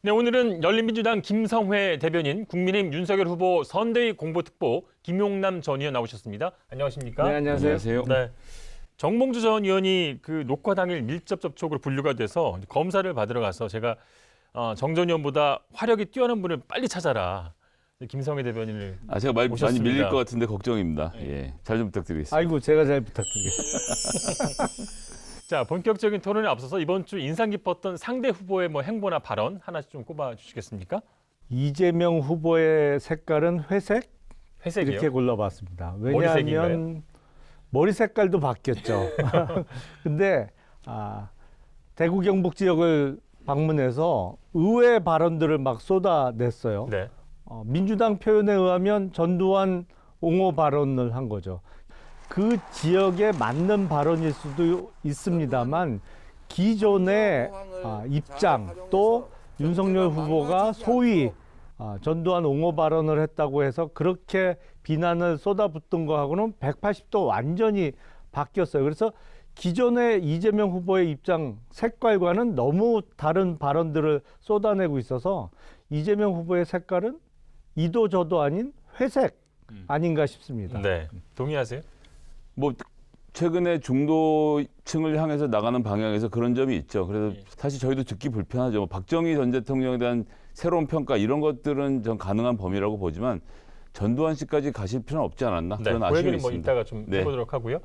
네, 오늘은 열린민주당 김성회 대변인, 국민의힘 윤석열 후보 선대위 공보특보 김용남 전 의원 나오셨습니다. 안녕하십니까? 네, 안녕하세요. 네, 정봉주 전 의원이 그 녹화 당일 밀접 접촉으로 분류가 돼서 검사를 받으러 가서 제가 정 전 의원보다 화력이 뛰어난 분을 빨리 찾아라. 김성회 대변인을 제가 많이 모셨습니다. 밀릴 것 같은데 걱정입니다. 예, 잘 좀 부탁드리겠습니다. 아이고, 제가 잘 부탁드리겠습니다. 자, 본격적인 토론에 앞서서 이번 주 인상 깊었던 상대 후보의 행보나 발언 하나씩 좀 꼽아 주시겠습니까? 이재명 후보의 색깔은 회색? 회색이요? 이렇게 골라봤습니다. 머리색인가요? 왜냐하면 머리 색깔도 바뀌었죠. 근데 대구 경북 지역을 방문해서 의외의 발언들을 막 쏟아냈어요. 네. 민주당 표현에 의하면 전두환 옹호 발언을 한 거죠. 그 지역에 맞는 발언일 수도 있습니다만 기존의 입장 또 윤석열 후보가 소위 전두환 옹호 발언을 했다고 해서 그렇게 비난을 쏟아붓던 거하고는 180도 완전히 바뀌었어요. 그래서 기존의 이재명 후보의 입장 색깔과는 너무 다른 발언들을 쏟아내고 있어서 이재명 후보의 색깔은 이도 저도 아닌 회색 아닌가 싶습니다. 네. 동의하세요? 최근에 중도층을 향해서 나가는 방향에서 그런 점이 있죠. 그래서 사실 저희도 듣기 불편하죠. 박정희 전 대통령에 대한 새로운 평가 이런 것들은 전 가능한 범위라고 보지만 전두환 씨까지 가실 필요는 없지 않았나 그런 그 아쉬움이 얘기는 있습니다. 이따가 좀 해보도록 하고요.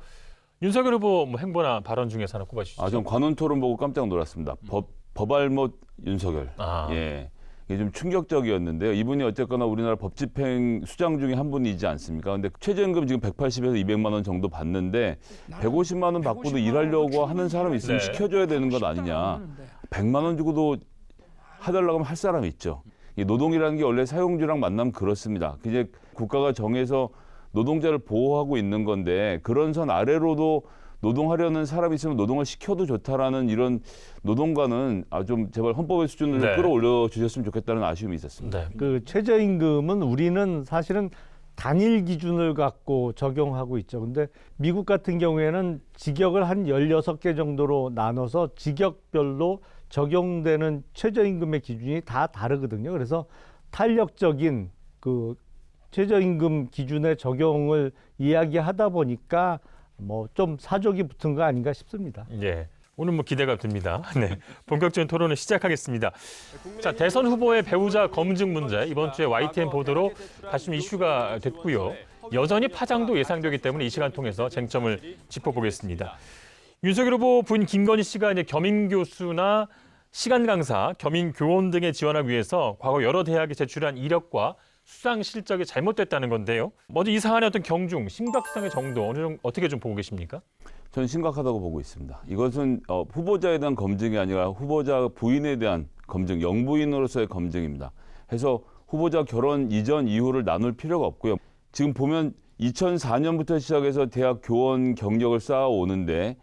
윤석열 후보 행보나 발언 중에서 하나 꼽아주시죠. 전 관훈 토론 보고 깜짝 놀랐습니다. 법알못 윤석열. 예. 이게 좀 충격적이었는데요. 이분이 어쨌거나 우리나라 법 집행 수장 중에 한 분이지 않습니까? 근데 최저임금 지금 180에서 200만 원 정도 받는데 150만 원 받고도 일하려고 하는 사람이 있으면 시켜줘야 되는 것 아니냐. 100만 원 주고도 해달라고 하면 할 사람이 있죠. 이 노동이라는 게 원래 사용주랑 만나면 그렇습니다. 이제 국가가 정해서 노동자를 보호하고 있는 건데 그런 선 아래로도 노동하려는 사람이 있으면 노동을 시켜도 좋다라는 이런 노동가는 좀 제발 헌법의 수준을 끌어올려 주셨으면 좋겠다는 아쉬움이 있었습니다. 그 최저임금은 우리는 사실은 단일 기준을 갖고 적용하고 있죠. 근데 미국 같은 경우에는 직역을 한 16개 정도로 나눠서 직역별로 적용되는 최저임금의 기준이 다 다르거든요. 그래서 탄력적인 그 최저임금 기준의 적용을 이야기하다 보니까 좀 사족이 붙은 거 아닌가 싶습니다. 예. 오늘 기대가 됩니다. 네. 본격적인 토론을 시작하겠습니다. 자, 대선 후보의 배우자 검증 문제 이번 주에 YTN 보도로 다시 좀 이슈가 됐고요. 여전히 파장도 예상되기 때문에 이 시간 통해서 쟁점을 짚어보겠습니다. 윤석열 후보 부인 김건희 씨가 이제 겸임 교수나 시간 강사, 겸임 교원 등에 지원하기 위해서 과거 여러 대학에 제출한 이력과 수상 실적이 잘못됐다는 건데요. 먼저 이 사안의 어떤 경중, 심각성의 정도 어떻게 좀 보고 계십니까? 저는 심각하다고 보고 있습니다. 이것은 후보자에 대한 검증이 아니라 후보자 부인에 대한 검증, 영부인으로서의 검증입니다. 해서 후보자 결혼 이전 이후를 나눌 필요가 없고요. 지금 보면 2004년부터 시작해서 대학 교원 경력을 쌓아오는데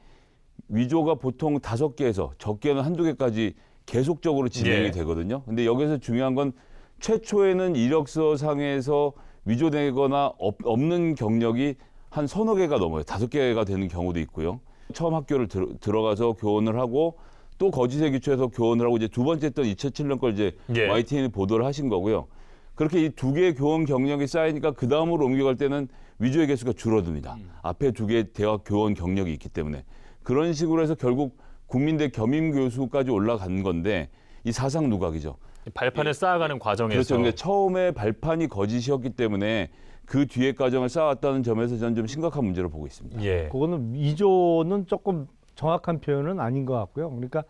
위조가 보통 5개에서 적게는 한두 개까지 계속적으로 진행이 되거든요. 근데 여기서 중요한 건 최초에는 이력서 상에서 위조되거나 없는 경력이 한 서너 개가 넘어요. 5개가 되는 경우도 있고요. 처음 학교를 들어가서 교원을 하고 또 거짓에 기초해서 교원을 하고 이제 두 번째 했던 2007년 걸 이제 YTN이 보도를 하신 거고요. 그렇게 이 2개의 교원 경력이 쌓이니까 그 다음으로 옮겨갈 때는 위조의 개수가 줄어듭니다. 앞에 2개의 대학 교원 경력이 있기 때문에. 그런 식으로 해서 결국 국민대 겸임 교수까지 올라간 건데 이 사상 누각이죠. 발판을 쌓아가는 과정에서. 그렇죠. 그러니까 처음에 발판이 거짓이었기 때문에 그 뒤에 과정을 쌓았다는 점에서 저는 좀 심각한 문제로 보고 있습니다. 그거는 위조는 조금 정확한 표현은 아닌 것 같고요. 그러니까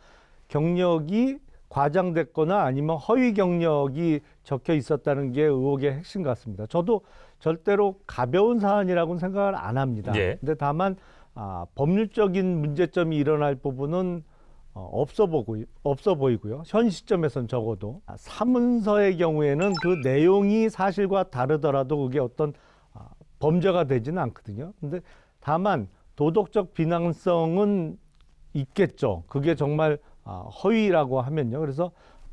경력이 과장됐거나 아니면 허위 경력이 적혀 있었다는 게 의혹의 핵심 같습니다. 저도 절대로 가벼운 사안이라고는 생각을 안 합니다. 근데 다만 법률적인 문제점이 일어날 부분은 없어 보이고요. 현 시점에선 적어도 사문서의 경우에는 그 내용이 사실과 다르더라도 그게 어떤 범죄가 되지는 않거든요. 근데 다만 도덕적 비난성은 있겠죠. 그게 정말 허위라고 하면요. 그래서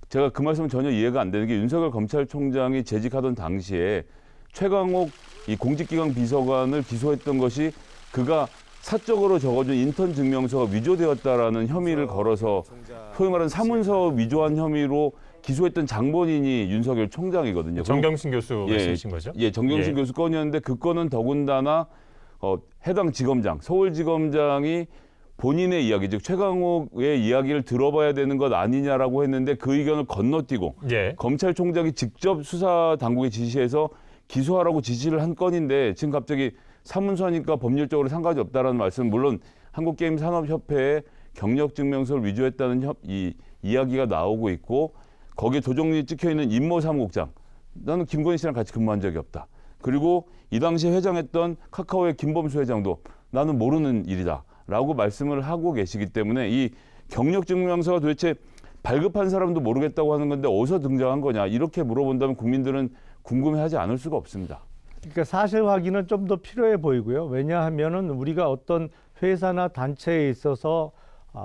제가 그 말씀은 전혀 이해가 안 되는 게 윤석열 검찰총장이 재직하던 당시에 최강욱 이 공직기강 비서관을 기소했던 것이 그가 사적으로 적어준 인턴 증명서가 위조되었다라는 혐의를 걸어서 소위 말하는 사문서 위조한 혐의로 기소했던 장본인이 윤석열 총장이거든요. 정경심 교수 말씀이신 거죠? 예, 정경심 교수 건이었는데 그 건은 더군다나 해당 지검장, 서울지검장이 본인의 이야기, 즉 최강욱의 이야기를 들어봐야 되는 것 아니냐라고 했는데 그 의견을 건너뛰고 예. 검찰총장이 직접 수사 당국에 지시해서 기소하라고 지시를 한 건인데 지금 갑자기 사문서니까 법률적으로 상관이 없다라는 말씀, 물론 한국게임산업협회에 경력증명서를 위조했다는 이야기가 나오고 있고 거기에 조정리 찍혀있는 임모 사무국장, 나는 김건희 씨랑 같이 근무한 적이 없다. 그리고 이 당시에 회장했던 카카오의 김범수 회장도 나는 모르는 일이다라고 말씀을 하고 계시기 때문에 이 경력증명서가 도대체 발급한 사람도 모르겠다고 하는 건데 어디서 등장한 거냐 이렇게 물어본다면 국민들은 궁금해하지 않을 수가 없습니다. 그러니까 사실 확인은 좀 더 필요해 보이고요. 왜냐하면은 우리가 어떤 회사나 단체에 있어서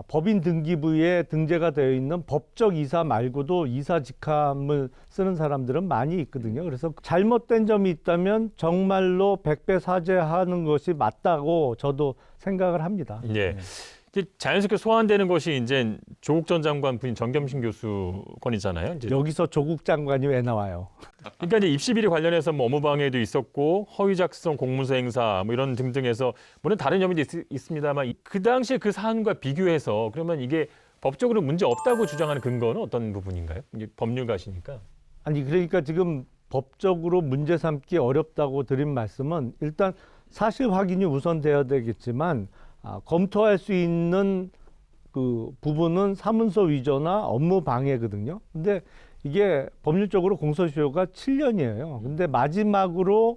법인 등기부에 등재가 되어 있는 법적 이사 말고도 이사 직함을 쓰는 사람들은 많이 있거든요. 그래서 잘못된 점이 있다면 정말로 백배사죄하는 것이 맞다고 저도 생각을 합니다. 예. 이제 자연스럽게 소환되는 것이 이제 조국 전 장관 부인 정경심 교수 건이잖아요. 이제 여기서 조국 장관이 왜 나와요? 그러니까 이제 입시 비리 관련해서 뭐 업무방해도 있었고 허위 작성 공문서 행사 뭐 이런 등등해서 물론 다른 혐의도 있습니다만 그 당시에 그 사안과 비교해서 그러면 이게 법적으로 문제 없다고 주장하는 근거는 어떤 부분인가요? 이게 법률가시니까. 아니 그러니까 지금 법적으로 문제 삼기 어렵다고 드린 말씀은 일단 사실 확인이 우선돼야 되겠지만 검토할 수 있는 그 부분은 사문서 위조나 업무 방해거든요. 근데 이게 법률적으로 공소시효가 7년이에요. 근데 마지막으로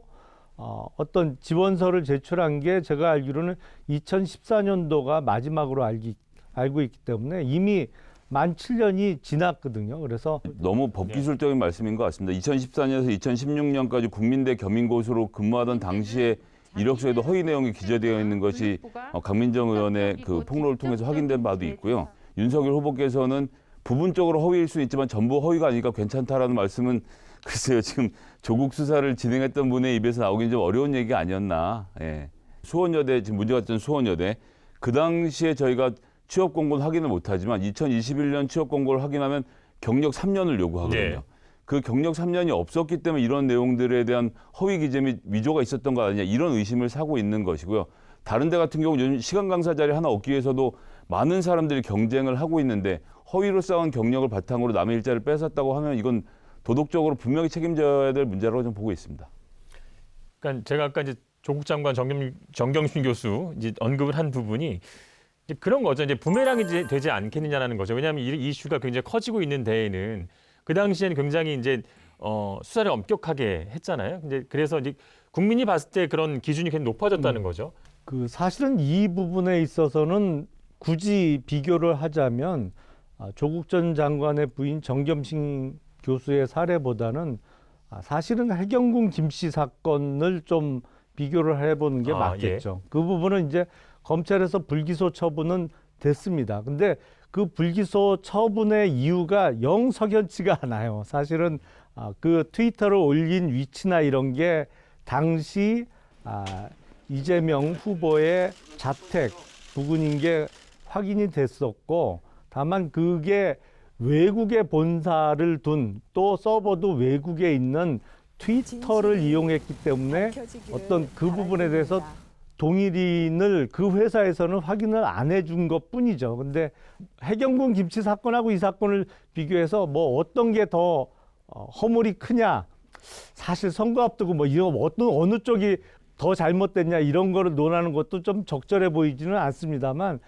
어떤 지원서를 제출한 게 제가 알기로는 2014년도가 마지막으로 알고 있기 때문에 이미 만 7년이 지났거든요. 그래서 너무 법기술적인 말씀인 것 같습니다. 2014년에서 2016년까지 국민대 겸임고수로 근무하던 당시에 이력서에도 허위 내용이 기재되어 있는 것이 강민정 의원의 그 폭로를 통해서 확인된 바도 있고요. 윤석열 후보께서는 부분적으로 허위일 수는 있지만 전부 허위가 아니니까 괜찮다라는 말씀은 글쎄요. 지금 조국 수사를 진행했던 분의 입에서 나오긴 좀 어려운 얘기가 아니었나. 예. 수원여대, 지금 문제가 됐던 수원여대. 그 당시에 저희가 취업 공고는 확인을 못하지만 2021년 취업 공고를 확인하면 경력 3년을 요구하거든요. 예. 그 경력 3년이 없었기 때문에 이런 내용들에 대한 허위 기재 및 위조가 있었던 거 아니냐 이런 의심을 사고 있는 것이고요. 다른 데 같은 경우 요즘 시간 강사 자리 하나 얻기 위해서도 많은 사람들이 경쟁을 하고 있는데 허위로 쌓은 경력을 바탕으로 남의 일자리를 뺏었다고 하면 이건 도덕적으로 분명히 책임져야 될 문제라고 좀 보고 있습니다. 그러니까 제가 아까 이제 조국 장관 정경심 교수 이제 언급을 한 부분이 이제 그런 거죠. 이제 부메랑이 되지 않겠느냐라는 거죠. 왜냐하면 이 이슈가 굉장히 커지고 있는 데에는 그 당시에는 굉장히 이제 수사를 엄격하게 했잖아요. 이제 그래서 이제 국민이 봤을 때 그런 기준이 굉장히 높아졌다는 거죠. 그 사실은 이 부분에 있어서는 굳이 비교를 하자면 조국 전 장관의 부인 정경심 교수의 사례보다는 사실은 해경궁 김씨 사건을 좀 비교를 해보는 게 맞겠죠. 예. 그 부분은 이제 검찰에서 불기소 처분은 됐습니다. 근데 그 불기소 처분의 이유가 영 석연치가 않아요. 사실은 그 트위터를 올린 위치나 이런 게 당시 이재명 후보의 자택 부근인 게 확인이 됐었고 다만 그게 외국에 본사를 둔 또 서버도 외국에 있는 트위터를 이용했기 때문에 어떤 그 부분에 대해서 동일인을 그 회사에서는 확인을 안 해준 것 뿐이죠. 근데 해경궁 김치 사건하고 이 사건을 비교해서 뭐 어떤 게 더 허물이 크냐, 사실 선거 앞두고 뭐 이런 어느 쪽이 더 잘못됐냐 이런 거를 논하는 것도 좀 적절해 보이지는 않습니다만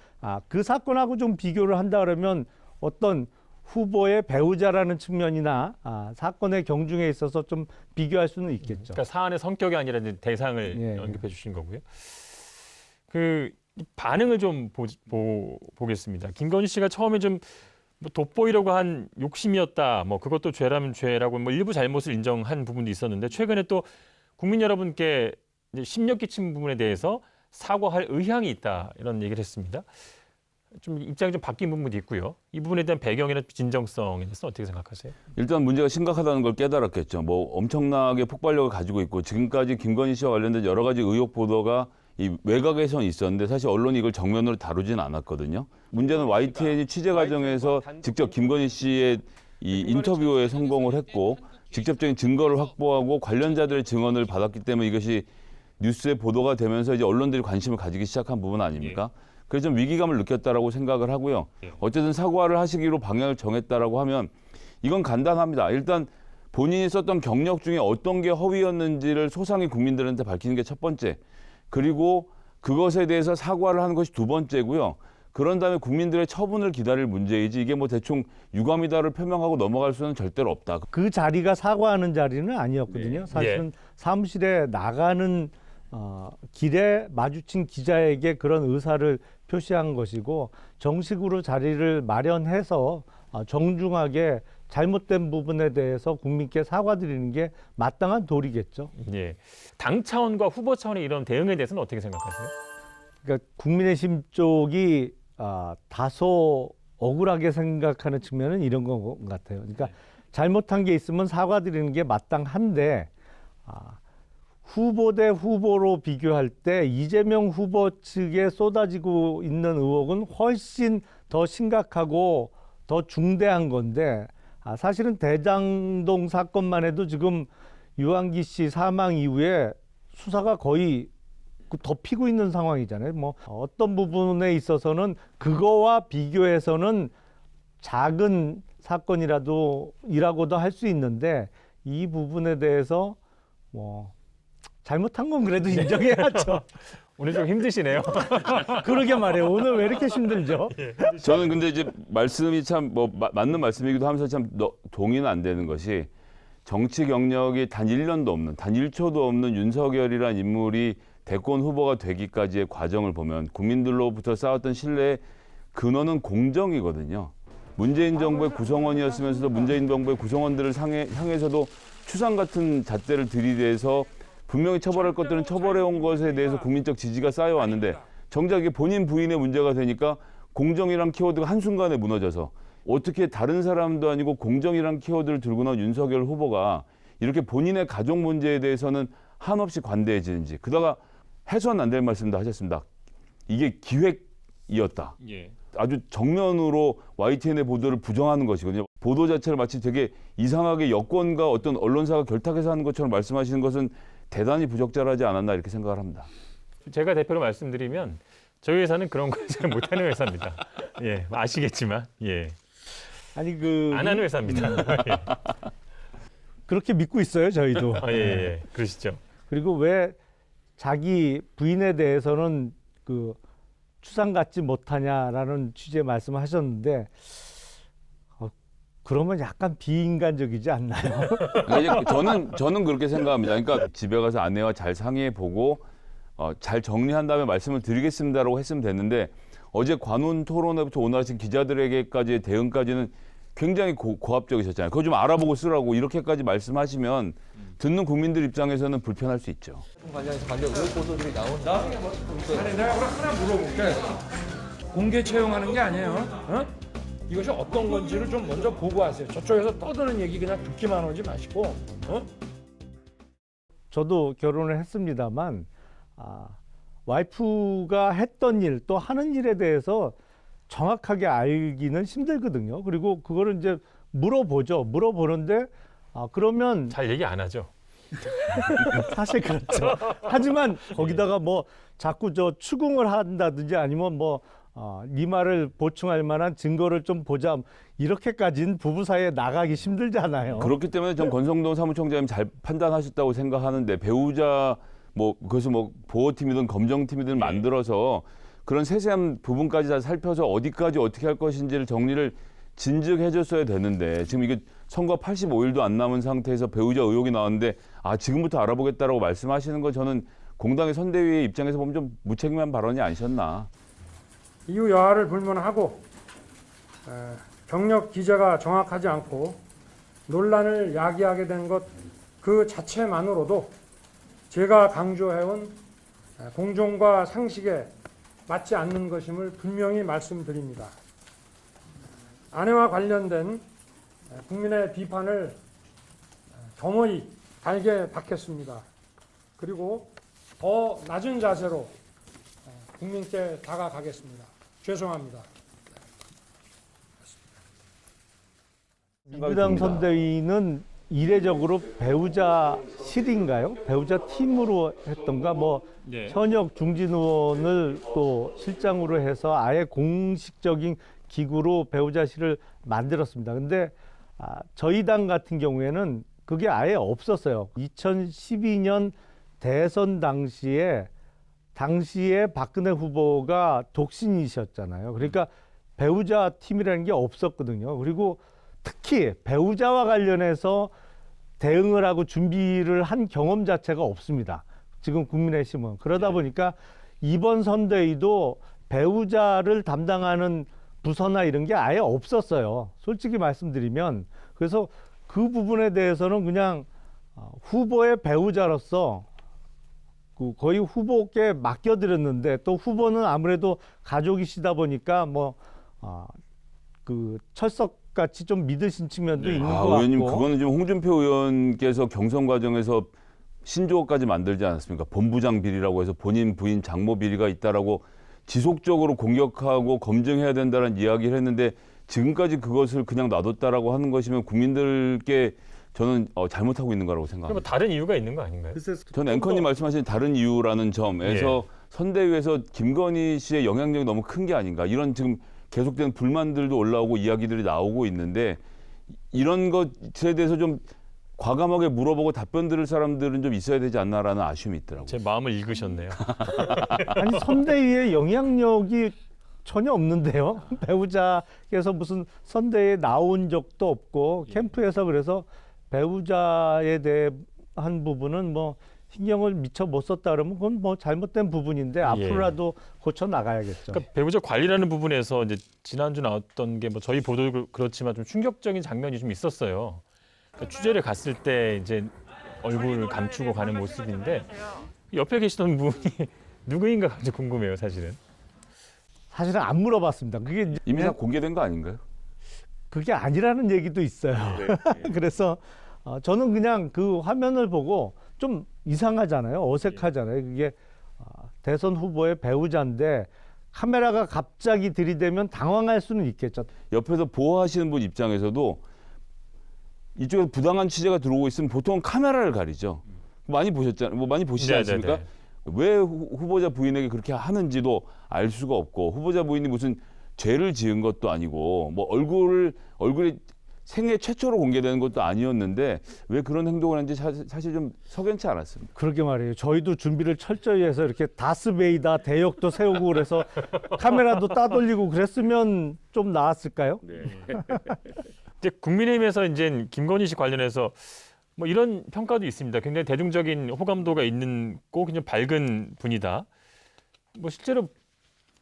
그 사건하고 좀 비교를 한다 그러면 어떤 후보의 배우자라는 측면이나 사건의 경중에 있어서 좀 비교할 수는 있겠죠. 그러니까 사안의 성격이 아니라 이제 대상을 예. 언급해 주신 거고요. 그 반응을 좀 보겠습니다. 김건희 씨가 처음에 좀 뭐 돋보이려고 한 욕심이었다. 뭐 그것도 죄라면 죄라고 뭐 일부 잘못을 인정한 부분도 있었는데 최근에 또 국민 여러분께 이제 심력 끼친 부분에 대해서 사과할 의향이 있다 이런 얘기를 했습니다. 좀 입장이 좀 바뀐 부분도 있고요. 이 부분에 대한 배경이나 진정성에 대해서 어떻게 생각하세요? 일단 문제가 심각하다는 걸 깨달았겠죠. 뭐 엄청나게 폭발력을 가지고 있고 지금까지 김건희 씨와 관련된 여러 가지 의혹 보도가 이 외곽에선 있었는데 사실 언론이 이걸 정면으로 다루지는 않았거든요. 문제는 YTN이 취재 과정에서 직접 김건희 씨의 이 인터뷰에 성공을 했고 직접적인 증거를 확보하고 관련자들의 증언을 받았기 때문에 이것이 뉴스에 보도가 되면서 이제 언론들이 관심을 가지기 시작한 부분 아닙니까? 그래서 좀 위기감을 느꼈다라고 생각을 하고요. 어쨌든 사과를 하시기로 방향을 정했다라고 하면 이건 간단합니다. 일단 본인이 썼던 경력 중에 어떤 게 허위였는지를 소상히 국민들한테 밝히는 게 첫 번째. 그리고 그것에 대해서 사과를 하는 것이 두 번째고요. 그런 다음에 국민들의 처분을 기다릴 문제이지 이게 뭐 대충 유감이다를 표명하고 넘어갈 수는 절대로 없다. 그 자리가 사과하는 자리는 아니었거든요. 사실은 사무실에 나가는 길에 마주친 기자에게 그런 의사를 표시한 것이고 정식으로 자리를 마련해서 정중하게 잘못된 부분에 대해서 국민께 사과드리는 게 마땅한 도리겠죠. 예. 당 차원과 후보 차원의 이런 대응에 대해서는 어떻게 생각하세요? 그러니까 국민의힘 쪽이 다소 억울하게 생각하는 측면은 이런 것 같아요. 그러니까 잘못한 게 있으면 사과드리는 게 마땅한데 후보 대 후보로 비교할 때 이재명 후보 측에 쏟아지고 있는 의혹은 훨씬 더 심각하고 더 중대한 건데 사실은 대장동 사건만 해도 지금 유한기 씨 사망 이후에 수사가 거의 덮이고 있는 상황이잖아요. 뭐 어떤 부분에 있어서는 그거와 비교해서는 작은 사건이라고도 할 수 있는데 이 부분에 대해서 뭐 잘못한 건 그래도 인정해야죠. 오늘 좀 힘드시네요. 그러게 말해요. 오늘 왜 이렇게 힘들죠? 저는 근데 이제 말씀이 참 뭐 맞는 말씀이기도 하면서 참 동의는 안 되는 것이 정치 경력이 단 1년도 없는, 단 1초도 없는 윤석열이란 인물이 대권 후보가 되기까지의 과정을 보면 국민들로부터 쌓았던 신뢰의 근원은 공정이거든요. 문재인 정부의 구성원이었으면서도 문재인 정부의 구성원들을 향해서도 추상 같은 잣대를 들이대서 분명히 처벌할 것들은 처벌해온 것에 대해서 국민적 지지가 쌓여왔는데 정작 이게 본인 부인의 문제가 되니까 공정이란 키워드가 한순간에 무너져서 어떻게 다른 사람도 아니고 공정이란 키워드를 들고 나온 윤석열 후보가 이렇게 본인의 가족 문제에 대해서는 한없이 관대해지는지 그다가 해서는 안 될 말씀도 하셨습니다. 이게 기획이었다. 아주 정면으로 YTN의 보도를 부정하는 것이거든요. 보도 자체를 마치 되게 이상하게 여권과 어떤 언론사가 결탁해서 하는 것처럼 말씀하시는 것은 대단히 부적절하지 않았나 이렇게 생각을 합니다. 제가 대표로 말씀드리면 저희 회사는 그런 걸 잘 못하는 회사입니다. 예, 아시겠지만 예, 아니 안 하는 회사입니다. 예. 그렇게 믿고 있어요, 저희도. 예, 그러시죠. 그리고 왜 자기 부인에 대해서는 추상 갖지 못하냐라는 취지의 말씀하셨는데 그러면 약간 비인간적이지 않나요? 그러니까 저는 그렇게 생각합니다. 그러니까 집에 가서 아내와 잘 상의해 보고 잘 정리한 다음에 말씀을 드리겠습니다라고 했으면 됐는데 어제 관훈 토론회부터 오늘 아침 기자들에게까지의 대응까지는 굉장히 고압적이셨잖아요. 그거 좀 알아보고 쓰라고 이렇게까지 말씀하시면 듣는 국민들 입장에서는 불편할 수 있죠. 관련해서 관련 의혹 보도들이 나온다. 아니 내가 하나 물어볼게. 공개 채용하는 게 아니에요. 어? 이것이 어떤 건지를 좀 먼저 보고하세요. 저쪽에서 떠드는 얘기 그냥 듣기만 하지 마시고. 저도 결혼을 했습니다만 와이프가 했던 일 또 하는 일에 대해서 정확하게 알기는 힘들거든요. 그리고 그거를 이제 물어보죠. 물어보는데 그러면 잘 얘기 안 하죠. 사실 그렇죠. 하지만 거기다가 뭐 자꾸 추궁을 한다든지 아니면 네 말을 보충할 만한 증거를 좀 보자. 이렇게까지는 부부 사이에 나가기 힘들잖아요. 그렇기 때문에 전 권성동 사무총장님 잘 판단하셨다고 생각하는데 배우자 그것을 보호팀이든 검정팀이든 만들어서 그런 세세한 부분까지 다 살펴서 어디까지 어떻게 할 것인지를 정리를 진즉해 줬어야 되는데 지금 이게 선거 85일도 안 남은 상태에서 배우자 의혹이 나왔는데 지금부터 알아보겠다라고 말씀하시는 건 저는 공당의 선대위의 입장에서 보면 좀 무책임한 발언이 아니셨나. 이유 여하를 불문하고 경력 기재가 정확하지 않고 논란을 야기하게 된 것 그 자체만으로도 제가 강조해온 공정과 상식에 맞지 않는 것임을 분명히 말씀드립니다. 아내와 관련된 국민의 비판을 겸허히 달게 받겠습니다. 그리고 더 낮은 자세로 국민께 다가가겠습니다. 죄송합니다. 민주당 선대위는 이례적으로 배우자실인가요? 배우자 팀으로 했던가 뭐 예. 현역 중진 의원을 또 실장으로 해서 아예 공식적인 기구로 배우자실을 만들었습니다. 근데 저희 당 같은 경우에는 그게 아예 없었어요. 2012년 대선 당시에 박근혜 후보가 독신이셨잖아요. 그러니까 배우자 팀이라는 게 없었거든요. 그리고 특히 배우자와 관련해서 대응을 하고 준비를 한 경험 자체가 없습니다. 지금 국민의힘은. 그러다 보니까 이번 선대위도 배우자를 담당하는 부서나 이런 게 아예 없었어요. 솔직히 말씀드리면. 그래서 그 부분에 대해서는 그냥 후보의 배우자로서 거의 후보께 맡겨드렸는데 또 후보는 아무래도 가족이시다 보니까 그 철석같이 좀 믿으신 측면도 있는 것 같고. 의원님 그거는 지금 홍준표 의원께서 경선 과정에서 신조어까지 만들지 않았습니까? 본부장 비리라고 해서 본인 부인 장모 비리가 있다라고 지속적으로 공격하고 검증해야 된다는 이야기를 했는데 지금까지 그것을 그냥 놔뒀다라고 하는 것이면 국민들께 저는 잘못하고 있는 거라고 그럼 생각합니다. 다른 이유가 있는 거 아닌가요? 전 앵커님 말씀하신 다른 이유라는 점에서 선대위에서 김건희 씨의 영향력이 너무 큰 게 아닌가. 이런 지금 계속된 불만들도 올라오고 이야기들이 나오고 있는데 이런 것에 대해서 좀 과감하게 물어보고 답변 들을 사람들은 좀 있어야 되지 않나라는 아쉬움이 있더라고요. 제 마음을 읽으셨네요. 아니 선대위의 영향력이 전혀 없는데요. 배우자께서 무슨 선대에 나온 적도 없고 캠프에서 그래서 배우자에 대한 부분은 뭐 신경을 미처 못 썼다 그러면 그건 뭐 잘못된 부분인데 앞으로라도 고쳐 나가야겠죠. 그러니까 배우자 관리라는 부분에서 이제 지난주 나왔던 게 뭐 저희 보도도 그렇지만 좀 충격적인 장면이 좀 있었어요. 그러니까 취재를 갔을 때 이제 얼굴을 감추고 가는 모습인데 옆에 계시던 분이 누구인가 갑자기 궁금해요, 사실은. 사실은 안 물어봤습니다. 그게 이미 다 공개된 거 아닌가요? 그게 아니라는 얘기도 있어요. 그래서 저는 그냥 그 화면을 보고 좀 이상하잖아요. 어색하잖아요. 그게 대선 후보의 배우자인데 카메라가 갑자기 들이대면 당황할 수는 있겠죠. 옆에서 보호하시는 분 입장에서도 이쪽에서 부당한 취재가 들어오고 있으면 보통 카메라를 가리죠. 많이 보셨잖아요. 뭐 많이 보시지 않습니까? 왜 후보자 부인에게 그렇게 하는지도 알 수가 없고 후보자 부인이 무슨 죄를 지은 것도 아니고 뭐 얼굴이 생애 최초로 공개되는 것도 아니었는데 왜 그런 행동을 했는지 사실 좀 석연치 않았습니다. 그러게 말이에요. 저희도 준비를 철저히 해서 이렇게 다스베이다 대역도 세우고 그래서 카메라도 따돌리고 그랬으면 좀 나았을까요? 이제 국민의힘에서 이제 김건희 씨 관련해서 뭐 이런 평가도 있습니다. 굉장히 대중적인 호감도가 있는 꼭 그냥 밝은 분이다. 뭐 실제로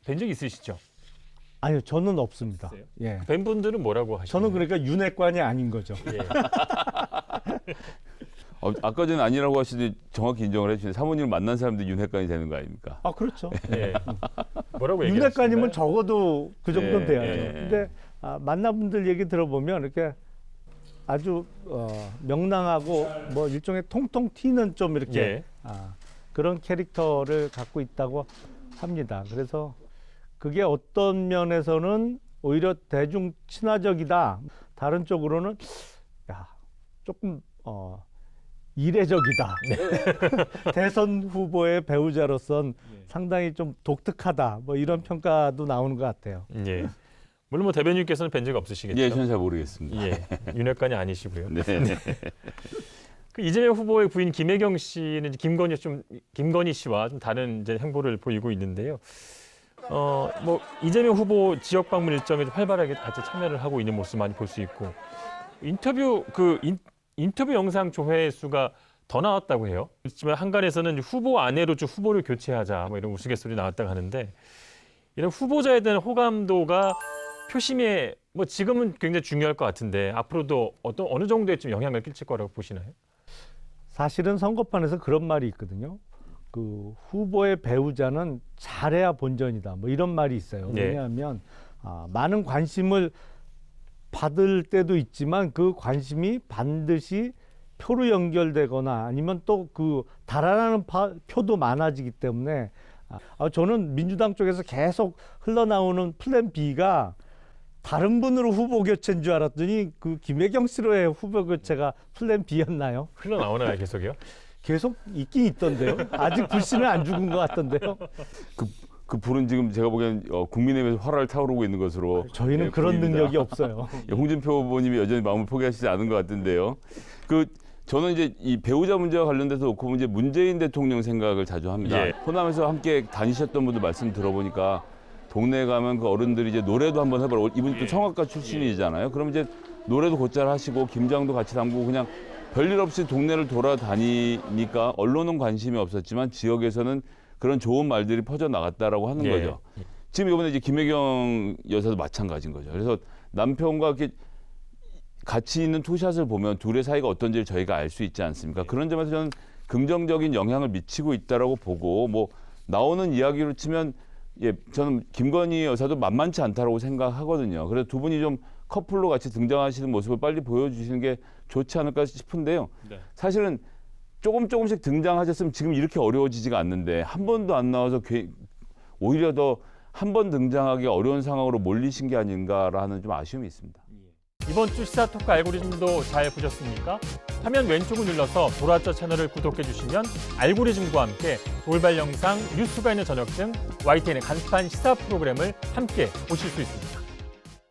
뵌 적 있으시죠? 아니요, 저는 없습니다. 없어요? 예. 뵌 분들은 뭐라고 하시나요? 저는 그러니까 윤핵관이 아닌 거죠. 예. 아까 전에 아니라고 하시더니 정확히 인정을 해주시네. 사모님을 만난 사람들이 윤핵관이 되는 거 아닙니까? 아, 그렇죠. 예. 뭐라고 얘기하시나요? 윤핵관이면 적어도 그 정도는 예, 돼야죠. 예. 근데 만난 분들 얘기 들어보면 이렇게 아주 명랑하고 뭐 일종의 통통 튀는 좀 이렇게 예. 그런 캐릭터를 갖고 있다고 합니다. 그래서 그게 어떤 면에서는 오히려 대중 친화적이다. 다른 쪽으로는 조금 이례적이다. 대선 후보의 배우자로선 상당히 좀 독특하다. 뭐 이런 평가도 나오는 것 같아요. 예. 물론 뭐 대변인께서는 뵌 적 없으시겠죠? 예, 저는 잘 모르겠습니다. 예. 윤핵관이 아니시고요. 네. 그 이재명 후보의 부인 김혜경 씨는 이제 김건희 씨와 좀 다른 이제 행보를 보이고 있는데요. 뭐 이재명 후보 지역 방문 일정에 활발하게 같이 참여를 하고 있는 모습 많이 볼 수 있고 인터뷰 영상 조회수가 더 나왔다고 해요. 그렇지만 한간에서는 후보 아내로 좀 후보를 교체하자 뭐 이런 우스갯소리 나왔다고 하는데 이런 후보자에 대한 호감도가 표심에 뭐 지금은 굉장히 중요할 것 같은데 앞으로도 어느 정도의 좀 영향을 끼칠 거라고 보시나요? 사실은 선거판에서 그런 말이 있거든요. 그 후보의 배우자는 잘해야 본전이다. 뭐 이런 말이 있어요. 네. 왜냐하면 많은 관심을 받을 때도 있지만 그 관심이 반드시 표로 연결되거나 아니면 또 그 달아나는 표도 많아지기 때문에 저는 민주당 쪽에서 계속 흘러나오는 플랜 B가 다른 분으로 후보 교체인 줄 알았더니 그 김혜경 씨로의 후보 교체가 플랜 B였나요? 흘러나오나요, 계속이요? 계속 있긴 있던데요. 아직 불씨는 안 죽은 것 같던데요. 그 불은 지금 제가 보기엔 국민의힘에서 활활 타오르고 있는 것으로 저희는 예, 그런 보입니다. 능력이 없어요. 홍준표 후보님이 여전히 마음을 포기하시지 않은 것 같은데요. 저는 이제 이 배우자 문제와 관련돼서 놓고 이제 문재인 대통령 생각을 자주 합니다. 예. 호남에서 함께 다니셨던 분들 말씀 들어보니까 동네에 가면 그 어른들이 이제 노래도 한번 해보라. 이분이 또 성악가 출신이잖아요. 그럼 이제 노래도 곧잘 하시고 김장도 같이 담그고 그냥 별일 없이 동네를 돌아다니니까 언론은 관심이 없었지만 지역에서는 그런 좋은 말들이 퍼져 나갔다라고 하는 예. 거죠. 지금 이번에 이제 김혜경 여사도 마찬가지인 거죠. 그래서 남편과 이렇게 같이 있는 투샷을 보면 둘의 사이가 어떤지를 저희가 알 수 있지 않습니까? 그런 점에서 저는 긍정적인 영향을 미치고 있다라고 보고 뭐 나오는 이야기로 치면 저는 김건희 여사도 만만치 않다라고 생각하거든요. 그래서 두 분이 좀 커플로 같이 등장하시는 모습을 빨리 보여주시는 게 좋지 않을까 싶은데요. 네. 사실은 조금씩 등장하셨으면 지금 이렇게 어려워지지가 않는데 한 번도 안 나와서 오히려 더 한 번 등장하기 어려운 상황으로 몰리신 게 아닌가라는 좀 아쉬움이 있습니다. 이번 주 시사토크 알고리즘도 잘 보셨습니까? 화면 왼쪽을 눌러서 돌아쩌 채널을 구독해 주시면 알고리즘과 함께 돌발 영상, 뉴스가 있는 저녁 등 YTN의 간판 시사 프로그램을 함께 보실 수 있습니다.